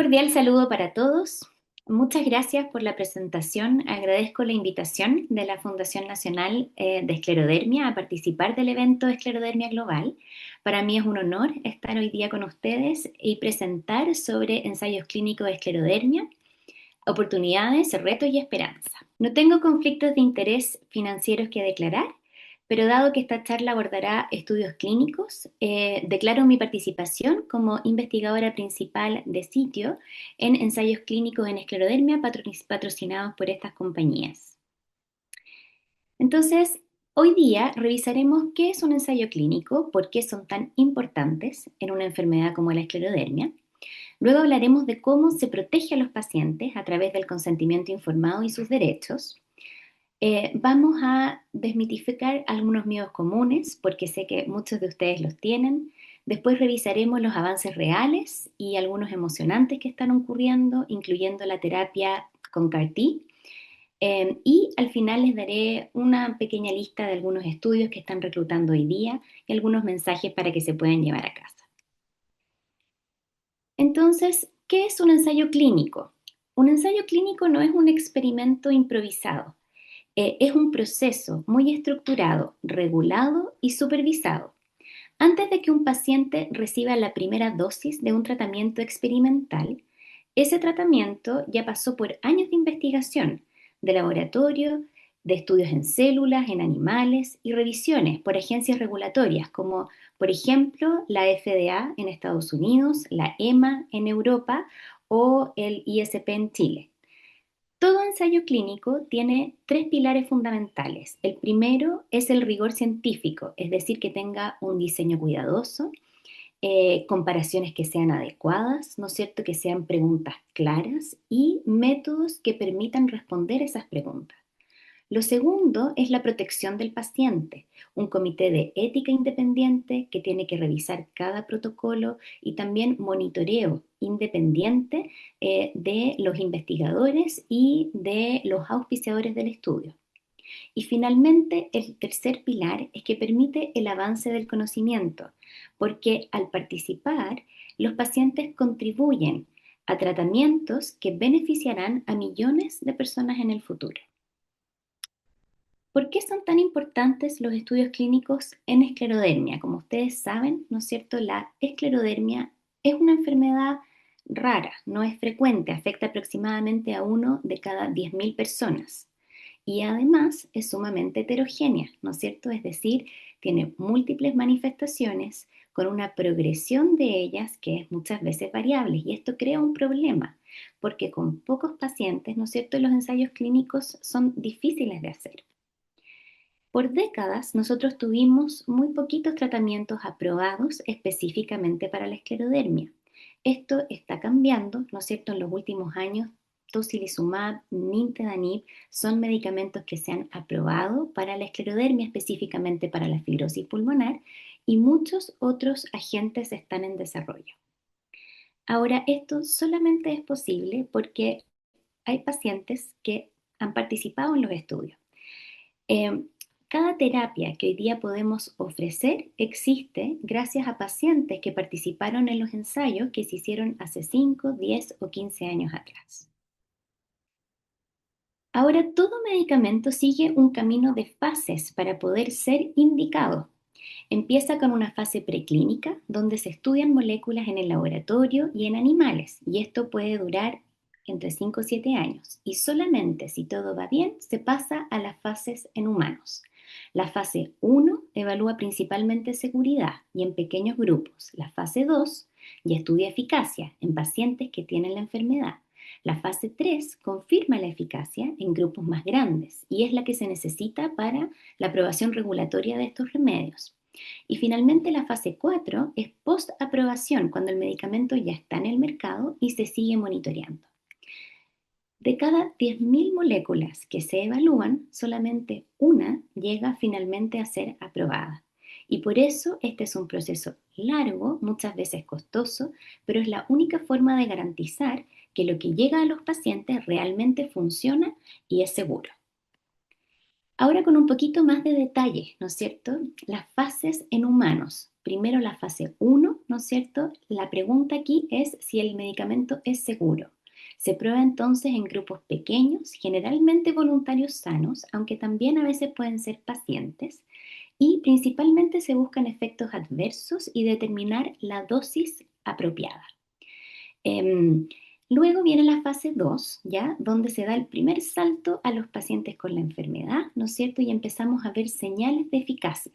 cordial saludo para todos. Muchas gracias por la presentación. Agradezco la invitación de la Fundación Nacional de Esclerodermia a participar del evento de Esclerodermia Global. Para mí es un honor estar hoy día con ustedes y presentar sobre ensayos clínicos de esclerodermia, oportunidades, retos y esperanza. No tengo conflictos de interés financieros que declarar, pero dado que esta charla abordará estudios clínicos, declaro mi participación como investigadora principal de sitio en ensayos clínicos en esclerodermia patrocinados por estas compañías. Entonces, hoy día revisaremos qué es un ensayo clínico, por qué son tan importantes en una enfermedad como la esclerodermia. Luego hablaremos de cómo se protege a los pacientes a través del consentimiento informado y sus derechos. Vamos a desmitificar algunos miedos comunes, porque sé que muchos de ustedes los tienen. Después revisaremos los avances reales y algunos emocionantes que están ocurriendo, incluyendo la terapia con CAR-T. Y al final les daré una pequeña lista de algunos estudios que están reclutando hoy día y algunos mensajes para que se puedan llevar a casa. Entonces, ¿qué es un ensayo clínico? Un ensayo clínico no es un experimento improvisado. Es un proceso muy estructurado, regulado y supervisado. Antes de que un paciente reciba la primera dosis de un tratamiento experimental, ese tratamiento ya pasó por años de investigación, de laboratorio, de estudios en células, en animales y revisiones por agencias regulatorias como, por ejemplo, la FDA en Estados Unidos, la EMA en Europa o el ISP en Chile. Todo ensayo clínico tiene tres pilares fundamentales. El primero es el rigor científico, es decir, que tenga un diseño cuidadoso, comparaciones que sean adecuadas, ¿no es cierto? Que sean preguntas claras y métodos que permitan responder esas preguntas. Lo segundo es la protección del paciente, un comité de ética independiente que tiene que revisar cada protocolo y también monitoreo independiente de los investigadores y de los auspiciadores del estudio. Y finalmente, el tercer pilar es que permite el avance del conocimiento, porque al participar, los pacientes contribuyen a tratamientos que beneficiarán a millones de personas en el futuro. ¿Por qué son tan importantes los estudios clínicos en esclerodermia? Como ustedes saben, ¿no es cierto? La esclerodermia es una enfermedad rara, no es frecuente, afecta aproximadamente a uno de cada 10.000 personas. Y además es sumamente heterogénea, ¿no es cierto? Es decir, tiene múltiples manifestaciones con una progresión de ellas que es muchas veces variable. Y esto crea un problema, porque con pocos pacientes, ¿no es cierto?, los ensayos clínicos son difíciles de hacer. Por décadas, nosotros tuvimos muy poquitos tratamientos aprobados específicamente para la esclerodermia. Esto está cambiando, ¿no es cierto? En los últimos años, tocilizumab, nintedanib son medicamentos que se han aprobado para la esclerodermia, específicamente para la fibrosis pulmonar, y muchos otros agentes están en desarrollo. Ahora, esto solamente es posible porque hay pacientes que han participado en los estudios. Eh, Cada terapia que hoy día podemos ofrecer existe gracias a pacientes que participaron en los ensayos que se hicieron hace 5, 10 o 15 años atrás. Ahora, todo medicamento sigue un camino de fases para poder ser indicado. Empieza con una fase preclínica, donde se estudian moléculas en el laboratorio y en animales, y esto puede durar entre 5 o 7 años. Y solamente si todo va bien, se pasa a las fases en humanos. La fase 1 evalúa principalmente seguridad y en pequeños grupos. La fase 2 ya estudia eficacia en pacientes que tienen la enfermedad. La fase 3 confirma la eficacia en grupos más grandes y es la que se necesita para la aprobación regulatoria de estos remedios. Y finalmente la fase 4 es post-aprobación, cuando el medicamento ya está en el mercado y se sigue monitoreando. De cada 10.000 moléculas que se evalúan, solamente una llega finalmente a ser aprobada. Y por eso este es un proceso largo, muchas veces costoso, pero es la única forma de garantizar que lo que llega a los pacientes realmente funciona y es seguro. Ahora con un poquito más de detalle, ¿no es cierto? Las fases en humanos. Primero la fase uno, ¿no es cierto? La pregunta aquí es si el medicamento es seguro. Se prueba entonces en grupos pequeños, generalmente voluntarios sanos, aunque también a veces pueden ser pacientes, y principalmente se buscan efectos adversos y determinar la dosis apropiada. Em, Luego viene la fase 2, ¿ya? Donde se da el primer salto a los pacientes con la enfermedad, ¿no es cierto? Y empezamos a ver señales de eficacia.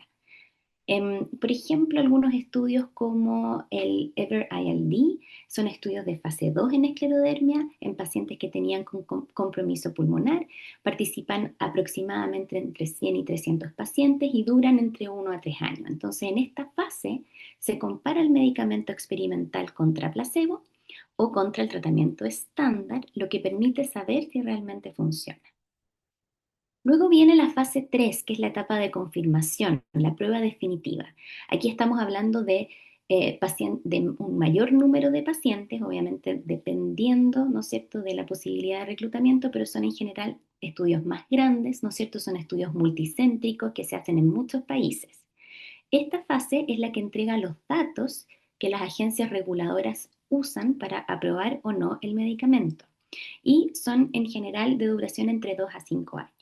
Por ejemplo, algunos estudios como el EVER-ILD son estudios de fase 2 en esclerodermia en pacientes que tenían compromiso pulmonar. Participan aproximadamente entre 100 y 300 pacientes y duran entre 1 a 3 años. Entonces, en esta fase se compara el medicamento experimental contra placebo o contra el tratamiento estándar, lo que permite saber si realmente funciona. Luego viene la fase 3, que es la etapa de confirmación, la prueba definitiva. Aquí estamos hablando de un mayor número de pacientes, obviamente dependiendo, ¿no es cierto?, de la posibilidad de reclutamiento, pero son en general estudios más grandes, ¿no es cierto?, son estudios multicéntricos que se hacen en muchos países. Esta fase es la que entrega los datos que las agencias reguladoras usan para aprobar o no el medicamento y son en general de duración entre 2 a 5 años.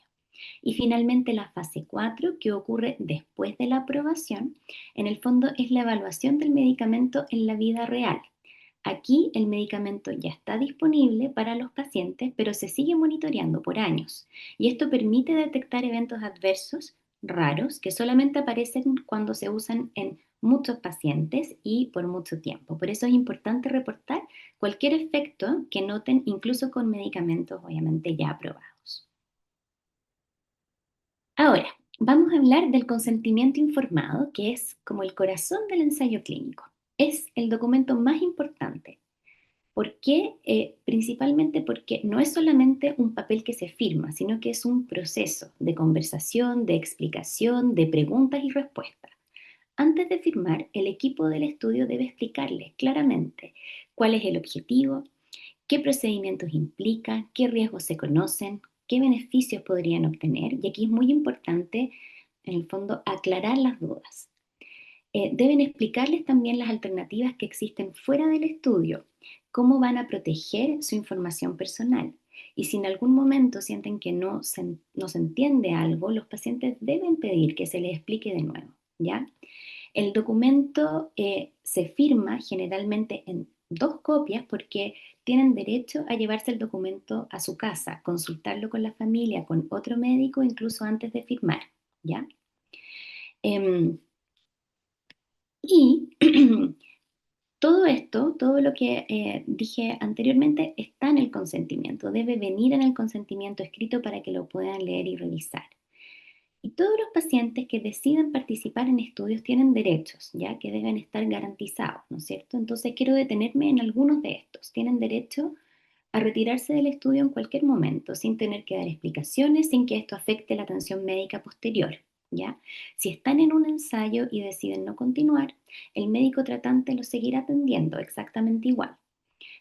Y finalmente la fase 4, que ocurre después de la aprobación, en el fondo es la evaluación del medicamento en la vida real. Aquí el medicamento ya está disponible para los pacientes, pero se sigue monitoreando por años. Y esto permite detectar eventos adversos raros que solamente aparecen cuando se usan en muchos pacientes y por mucho tiempo. Por eso es importante reportar cualquier efecto que noten, incluso con medicamentos obviamente ya aprobados. Ahora, vamos a hablar del consentimiento informado, que es como el corazón del ensayo clínico. Es el documento más importante. ¿Por qué? Principalmente porque no es solamente un papel que se firma, sino que es un proceso de conversación, de explicación, de preguntas y respuestas. Antes de firmar, el equipo del estudio debe explicarles claramente cuál es el objetivo, qué procedimientos implica, qué riesgos se conocen, qué beneficios podrían obtener. Y aquí es muy importante, en el fondo, aclarar las dudas. Deben explicarles también las alternativas que existen fuera del estudio, cómo van a proteger su información personal. Y si en algún momento sienten que no se entiende algo, los pacientes deben pedir que se les explique de nuevo, ¿ya? El documento se firma generalmente en 2 copias porque tienen derecho a llevarse el documento a su casa, consultarlo con la familia, con otro médico, incluso antes de firmar, ¿ya? Em, y todo esto, todo lo que dije anteriormente está en el consentimiento, debe venir en el consentimiento escrito para que lo puedan leer y revisar. Y todos los pacientes que deciden participar en estudios tienen derechos, ya que deben estar garantizados, ¿no es cierto? Entonces quiero detenerme en algunos de estos. Tienen derecho a retirarse del estudio en cualquier momento, sin tener que dar explicaciones, sin que esto afecte la atención médica posterior, ¿ya? Si están en un ensayo y deciden no continuar, el médico tratante los seguirá atendiendo exactamente igual.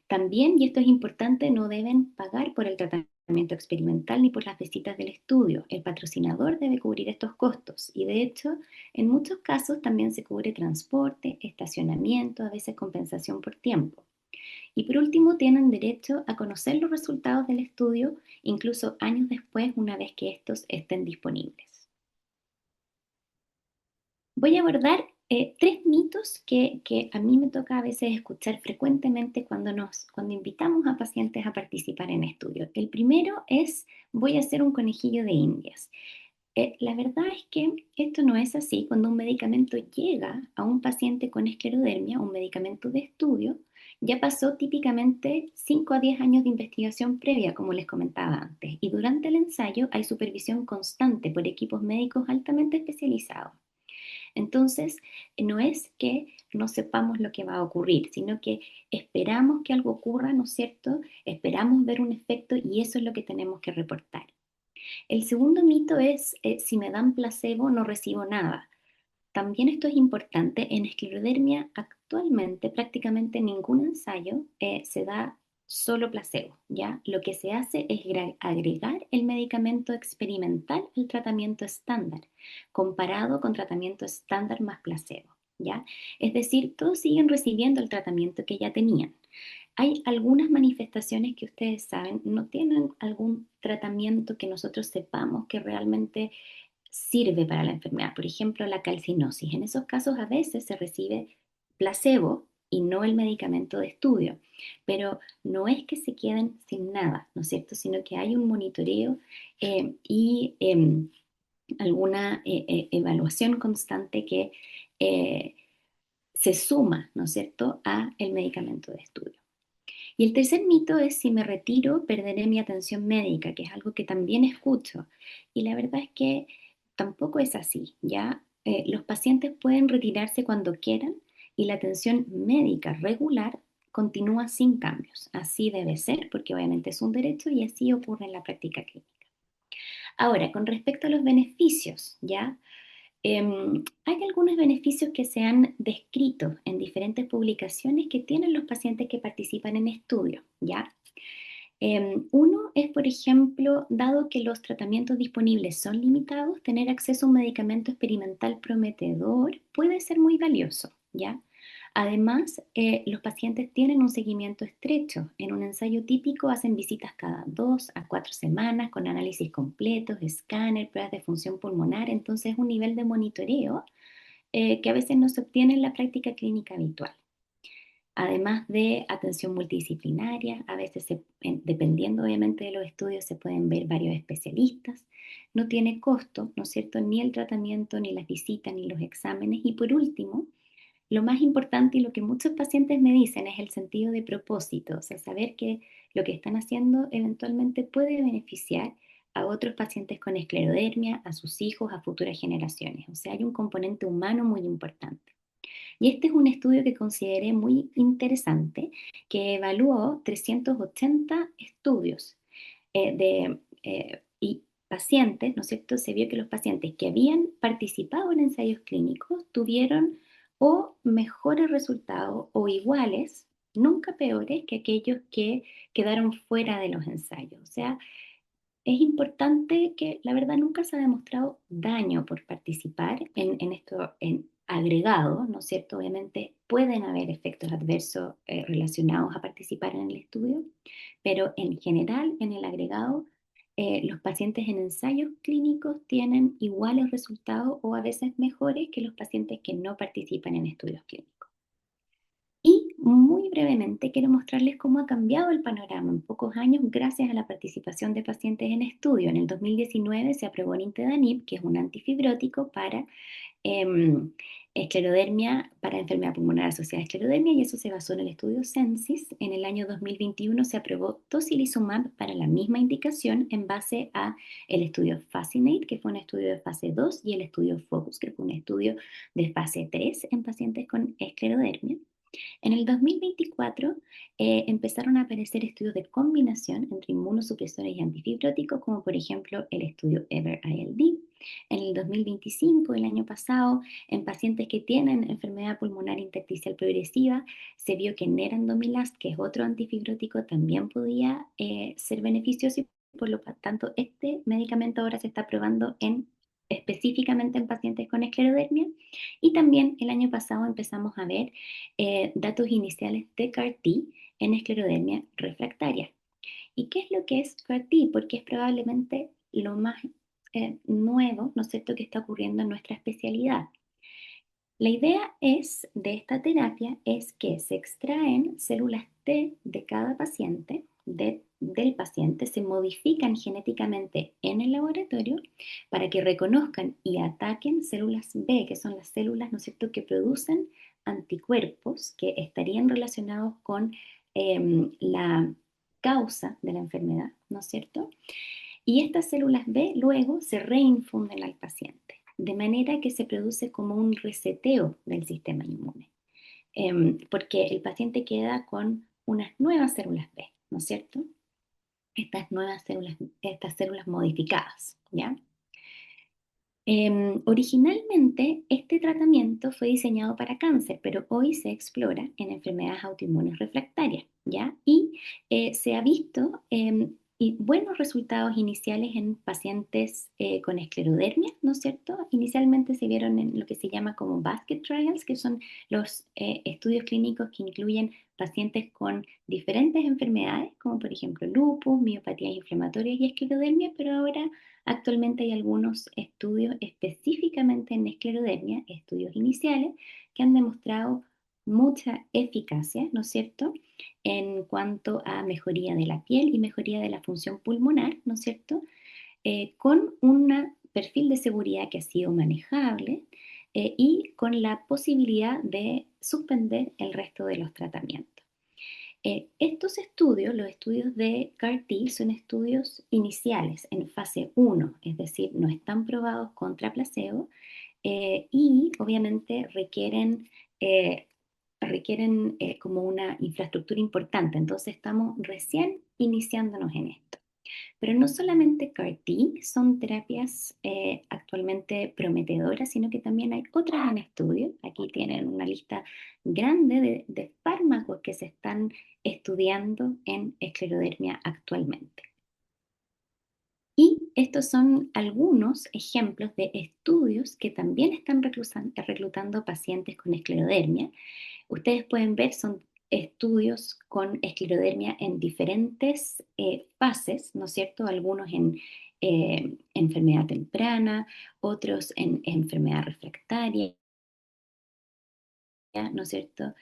También, y esto es importante, no deben pagar por el tratamiento experimental ni por las visitas del estudio. El patrocinador debe cubrir estos costos y de hecho, en muchos casos también se cubre transporte, estacionamiento, a veces compensación por tiempo. Y por último, tienen derecho a conocer los resultados del estudio, incluso años después, una vez que estos estén disponibles. Voy a abordar 3 mitos que a mí me toca a veces escuchar frecuentemente cuando invitamos a pacientes a participar en estudios. El primero es, voy a hacer un conejillo de indias. La verdad es que esto no es así. Cuando un medicamento llega a un paciente con esclerodermia, un medicamento de estudio, ya pasó típicamente 5 a 10 años de investigación previa, como les comentaba antes, y durante el ensayo hay supervisión constante por equipos médicos altamente especializados. Entonces, no es que no sepamos lo que va a ocurrir, sino que esperamos que algo ocurra, ¿no es cierto? Esperamos ver un efecto y eso es lo que tenemos que reportar. El segundo mito es, si me dan placebo no recibo nada. También esto es importante, en esclerodermia actualmente prácticamente ningún ensayo se da solo placebo, ¿ya? Lo que se hace es agregar el medicamento experimental al tratamiento estándar, comparado con tratamiento estándar más placebo, ¿ya? Es decir, todos siguen recibiendo el tratamiento que ya tenían. Hay algunas manifestaciones que ustedes saben, no tienen algún tratamiento que nosotros sepamos que realmente sirve para la enfermedad. Por ejemplo, la calcinosis. En esos casos a veces se recibe placebo y no el medicamento de estudio. Pero no es que se queden sin nada, ¿no es cierto? Sino que hay un monitoreo y alguna evaluación constante que eh, se suma, ¿no es cierto?, a el medicamento de estudio. Y el tercer mito es: si me retiro, perderé mi atención médica, que es algo que también escucho. Y la verdad es que tampoco es así, ¿ya? Los pacientes pueden retirarse cuando quieran y la atención médica regular continúa sin cambios. Así debe ser, porque obviamente es un derecho y así ocurre en la práctica clínica. Ahora, con respecto a los beneficios, ¿ya? Hay algunos beneficios que se han descrito en diferentes publicaciones que tienen los pacientes que participan en estudios, ¿ya? Uno es, por ejemplo, dado que los tratamientos disponibles son limitados, tener acceso a un medicamento experimental prometedor puede ser muy valioso, ¿ya? Además, los pacientes tienen un seguimiento estrecho. En un ensayo típico hacen visitas cada 2 a 4 semanas con análisis completos, escáner, pruebas de función pulmonar. Entonces, es un nivel de monitoreo que a veces no se obtiene en la práctica clínica habitual. Además de atención multidisciplinaria, a veces, dependiendo obviamente de los estudios, se pueden ver varios especialistas. No tiene costo, ¿no es cierto?, ni el tratamiento, ni las visitas, ni los exámenes. Y por último, lo más importante y lo que muchos pacientes me dicen es el sentido de propósito, o sea, saber que lo que están haciendo eventualmente puede beneficiar a otros pacientes con esclerodermia, a sus hijos, a futuras generaciones. O sea, hay un componente humano muy importante. Y este es un estudio que consideré muy interesante, que evaluó 380 estudios y pacientes, ¿no es cierto? Se vio que los pacientes que habían participado en ensayos clínicos tuvieron o mejores resultados o iguales, nunca peores que aquellos que quedaron fuera de los ensayos. O sea, es importante que la verdad nunca se ha demostrado daño por participar en esto en agregado, ¿no es cierto? Obviamente pueden haber efectos adversos relacionados a participar en el estudio, pero en general en el agregado los pacientes en ensayos clínicos tienen iguales resultados o a veces mejores que los pacientes que no participan en estudios clínicos. Y muy brevemente quiero mostrarles cómo ha cambiado el panorama en pocos años gracias a la participación de pacientes en estudio. En el 2019 se aprobó nintedanib, que es un antifibrótico para esclerodermia, para enfermedad pulmonar asociada a esclerodermia, y eso se basó en el estudio Censis. En el año 2021 se aprobó tocilizumab para la misma indicación en base a el estudio Fascinate, que fue un estudio de fase 2, y el estudio Focus, que fue un estudio de fase 3 en pacientes con esclerodermia. En el 2024 empezaron a aparecer estudios de combinación entre inmunosupresores y antifibróticos, como por ejemplo el estudio EVER-ILD. En el 2025, el año pasado, en pacientes que tienen enfermedad pulmonar intersticial progresiva, se vio que nerandomilast, que es otro antifibrótico, también podía ser beneficioso, y por lo tanto este medicamento ahora se está probando específicamente en pacientes con esclerodermia. Y también el año pasado empezamos a ver datos iniciales de CAR-T en esclerodermia refractaria. ¿Y qué es lo que es CAR-T? Porque es probablemente lo más nuevo, ¿no es cierto?, que está ocurriendo en nuestra especialidad. La idea de esta terapia es que se extraen células T de cada paciente, del paciente, se modifican genéticamente en el laboratorio para que reconozcan y ataquen células B, que son las células, ¿no es cierto?, que producen anticuerpos que estarían relacionados con la causa de la enfermedad, ¿no es cierto? Y estas células B luego se reinfunden al paciente, de manera que se produce como un reseteo del sistema inmune, porque el paciente queda con unas nuevas células B, ¿no es cierto? Estas células modificadas, ¿ya? Originalmente este tratamiento fue diseñado para cáncer, pero hoy se explora en enfermedades autoinmunes refractarias. ¿ya? Y se ha visto y buenos resultados iniciales en pacientes con esclerodermia, ¿no es cierto? Inicialmente se vieron en lo que se llama como basket trials, que son los estudios clínicos que incluyen pacientes con diferentes enfermedades, como por ejemplo lupus, miopatías inflamatorias y esclerodermia, pero ahora actualmente hay algunos estudios específicamente en esclerodermia, estudios iniciales, que han demostrado mucha eficacia, ¿no es cierto?, en cuanto a mejoría de la piel y mejoría de la función pulmonar, ¿no es cierto?, con un perfil de seguridad que ha sido manejable y con la posibilidad de suspender el resto de los tratamientos. Estos estudios, los estudios de CAR-T, son estudios iniciales en fase 1, es decir, no están probados contra placebo y obviamente eh, requieren como una infraestructura importante. Entonces estamos recién iniciándonos en esto. Pero no solamente CAR-T son terapias actualmente prometedoras, sino que también hay otras en estudio. Aquí tienen una lista grande de fármacos que se están estudiando en esclerodermia actualmente. Y estos son algunos ejemplos de estudios que también están reclutando pacientes con esclerodermia. Ustedes pueden ver, son estudios con esclerodermia en diferentes fases, ¿no es cierto? Algunos en enfermedad temprana, otros en enfermedad refractaria, ¿no es cierto?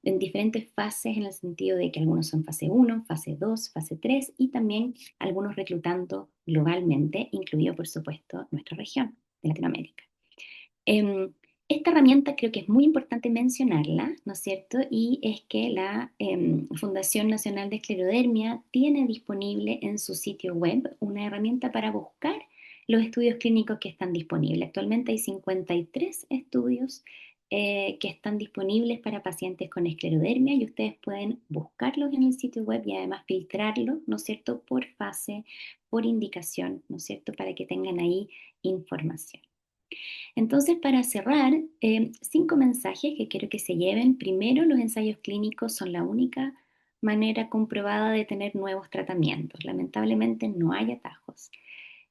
En diferentes fases, en el sentido de que algunos son fase 1, fase 2, fase 3 y también algunos reclutando globalmente, incluido por supuesto nuestra región de Latinoamérica. Em, Esta herramienta creo que es muy importante mencionarla, ¿no es cierto? Y es que la Fundación Nacional de Esclerodermia tiene disponible en su sitio web una herramienta para buscar los estudios clínicos que están disponibles. Actualmente hay 53 estudios que están disponibles para pacientes con esclerodermia y ustedes pueden buscarlos en el sitio web y además filtrarlos, ¿no es cierto?, por fase, por indicación, ¿no es cierto?, para que tengan ahí información. Entonces, para cerrar, 5 mensajes que quiero que se lleven. Primero, los ensayos clínicos son la única manera comprobada de tener nuevos tratamientos. Lamentablemente no hay atajos.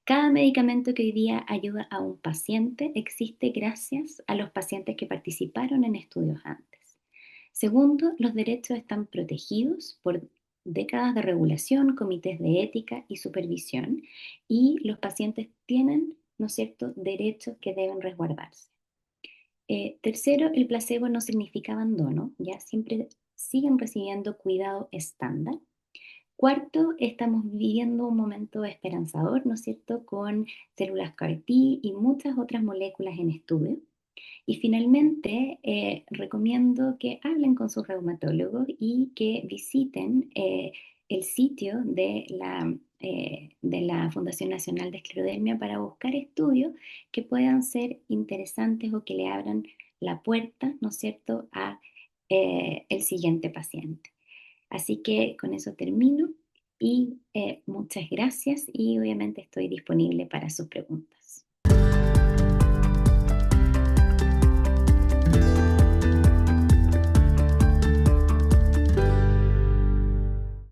Cada medicamento que hoy día ayuda a un paciente existe gracias a los pacientes que participaron en estudios antes. Segundo, los derechos están protegidos por décadas de regulación, comités de ética y supervisión, y los pacientes tienen, ¿no es cierto?, derechos que deben resguardarse. Tercero, el placebo no significa abandono, ya siempre siguen recibiendo cuidado estándar. Cuarto, estamos viviendo un momento esperanzador, ¿no es cierto?, con células CAR-T y muchas otras moléculas en estudio. Y finalmente, recomiendo que hablen con sus reumatólogos y que visiten el sitio de la Fundación Nacional de Esclerodermia para buscar estudios que puedan ser interesantes o que le abran la puerta, ¿no es cierto?, a el siguiente paciente. Así que con eso termino y muchas gracias y obviamente estoy disponible para sus preguntas.